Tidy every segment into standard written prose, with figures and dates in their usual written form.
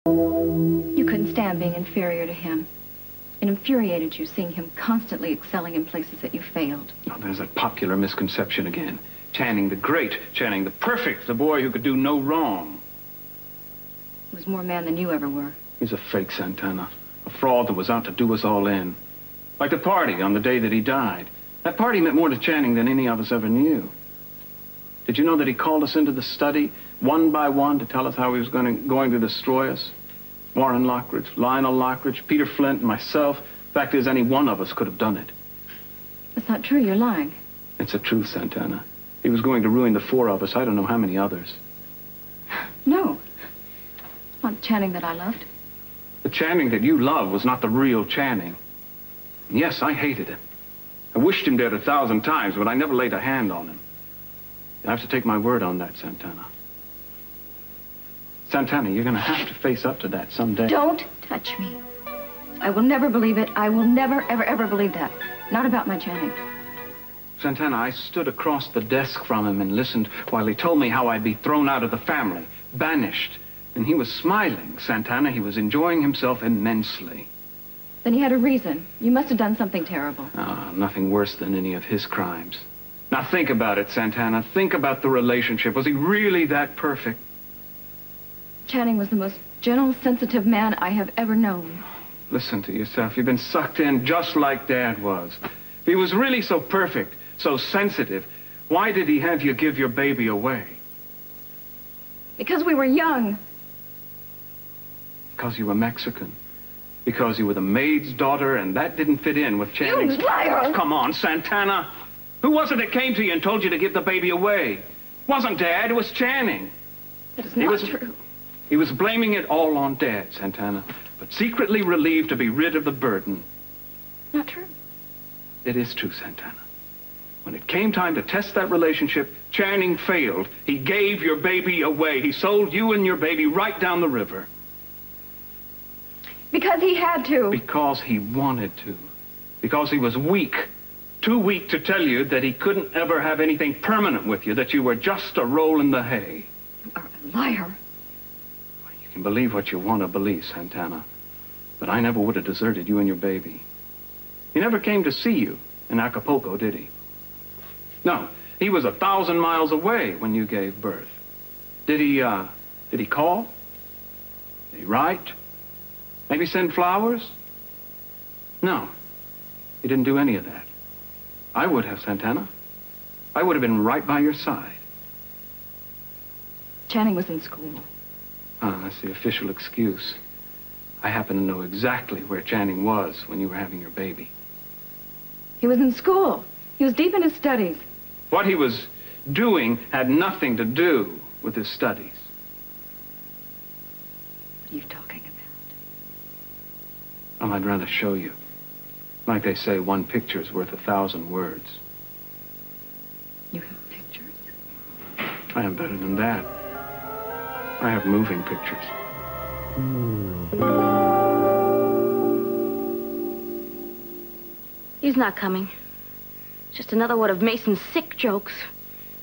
You couldn't stand being inferior to him. It infuriated you seeing him constantly excelling in places that you failed. Oh, there's that popular misconception again. Channing the great, Channing the perfect, the boy who could do no wrong. He was more man than you ever were. He's a fake, Santana. A fraud that was out to do us all in. Like the party on the day that he died. That party meant more to Channing than any of us ever knew. Did you know that he called us into the study, one by one, to tell us how he was going to destroy us? Warren Lockridge, Lionel Lockridge, Peter Flint, and myself. Fact is, any one of us could have done it. That's not true. You're lying. It's the truth, Santana. He was going to ruin the four of us. I don't know how many others. No. It's not Channing that I loved. The Channing that you loved was not the real Channing. And yes, I hated him. I wished him dead 1,000 times, but I never laid a hand on him. You have to take my word on that, Santana. Santana, you're going to have to face up to that someday. Don't touch me. I will never believe it. I will never, ever, ever believe that. Not about my Channing. Santana, I stood across the desk from him and listened while he told me how I'd be thrown out of the family, banished. And he was smiling, Santana. He was enjoying himself immensely. Then he had a reason. You must have done something terrible. Ah, nothing worse than any of his crimes. Now think about it, Santana. Think about the relationship. Was he really that perfect? Channing was the most gentle, sensitive man I have ever known. Listen to yourself. You've been sucked in just like Dad was. If he was really so perfect, so sensitive, why did he have you give your baby away? Because we were young. Because you were Mexican. Because you were the maid's daughter, and that didn't fit in with Channing's... You liar! Come on, Santana. Who was it that came to you and told you to give the baby away? It wasn't Dad, it was Channing. That is not true. He was blaming it all on Dad, Santana, but secretly relieved to be rid of the burden. Not true. It is true, Santana. When it came time to test that relationship, Channing failed. He gave your baby away. He sold you and your baby right down the river. Because he had to. Because he wanted to. Because he was weak. Too weak to tell you that he couldn't ever have anything permanent with you, that you were just a roll in the hay. You are a liar. You can believe what you want to believe, Santana. But I never would have deserted you and your baby. He never came to see you in Acapulco, did he? No, he was 1,000 miles away when you gave birth. Did he call? Did he write? Maybe send flowers? No, he didn't do any of that. I would have, Santana. I would have been right by your side. Channing was in school. Ah, that's the official excuse. I happen to know exactly where Channing was when you were having your baby. He was in school. He was deep in his studies. What he was doing had nothing to do with his studies. What are you talking about? I'd rather show you. Like they say, one picture's worth 1,000 words. You have pictures? I am better than that. I have moving pictures. He's not coming. Just another one of Mason's sick jokes.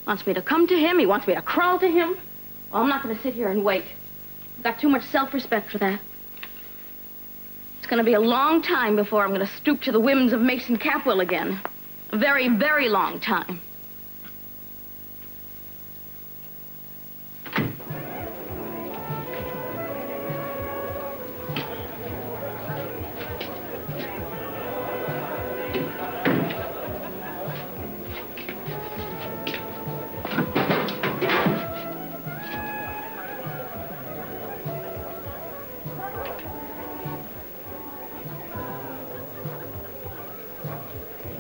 Wants me to come to him. He wants me to crawl to him. Well, I'm not going to sit here and wait. I've got too much self-respect for that. It's going to be a long time before I'm going to stoop to the whims of Mason Capwell again. A very, very long time.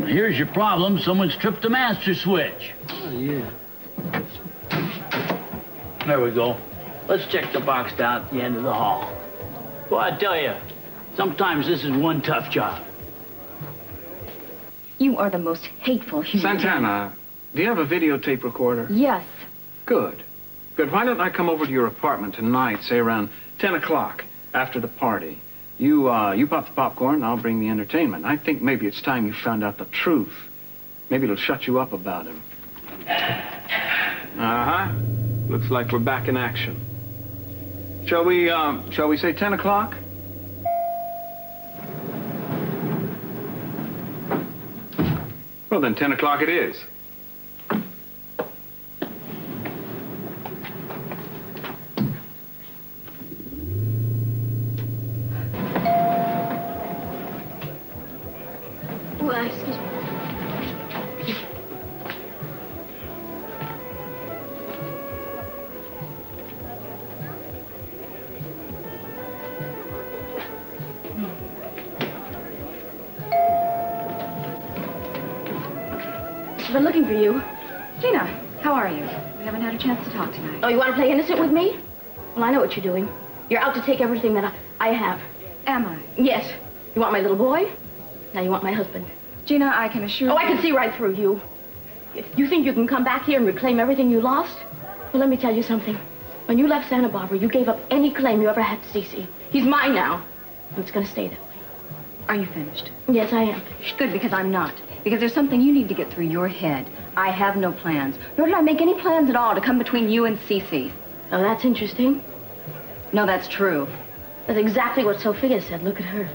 Here's your problem. Someone's tripped the master switch. Oh, yeah. There we go. Let's check the box down at the end of the hall. Well, I tell you, sometimes this is one tough job. You are the most hateful human. Santana, do you have a videotape recorder? Yes. Good. Good. Why don't I come over to your apartment tonight, say around 10 o'clock after the party? You pop the popcorn, I'll bring the entertainment. I think maybe it's time you found out the truth. Maybe it'll shut you up about him. Uh-huh. Looks like we're back in action. Shall we say 10 o'clock? Well, then 10 o'clock it is. Well, excuse me. I've been looking for you. Gina, how are you? We haven't had a chance to talk tonight. Oh, you want to play innocent with me? Well, I know what you're doing. You're out to take everything that I have. Am I? Yes. You want my little boy? Now you want my husband. Gina, I can assure you... Oh, I can see right through you. If you think you can come back here and reclaim everything you lost, well, let me tell you something. When you left Santa Barbara, you gave up any claim you ever had to Cece. He's mine now, and it's going to stay that way. Are you finished? Yes, I am. Good, because I'm not. Because there's something you need to get through your head. I have no plans. Nor did I make any plans at all to come between you and Cece. Oh, that's interesting. No, that's true. That's exactly what Sophia said. Look at her.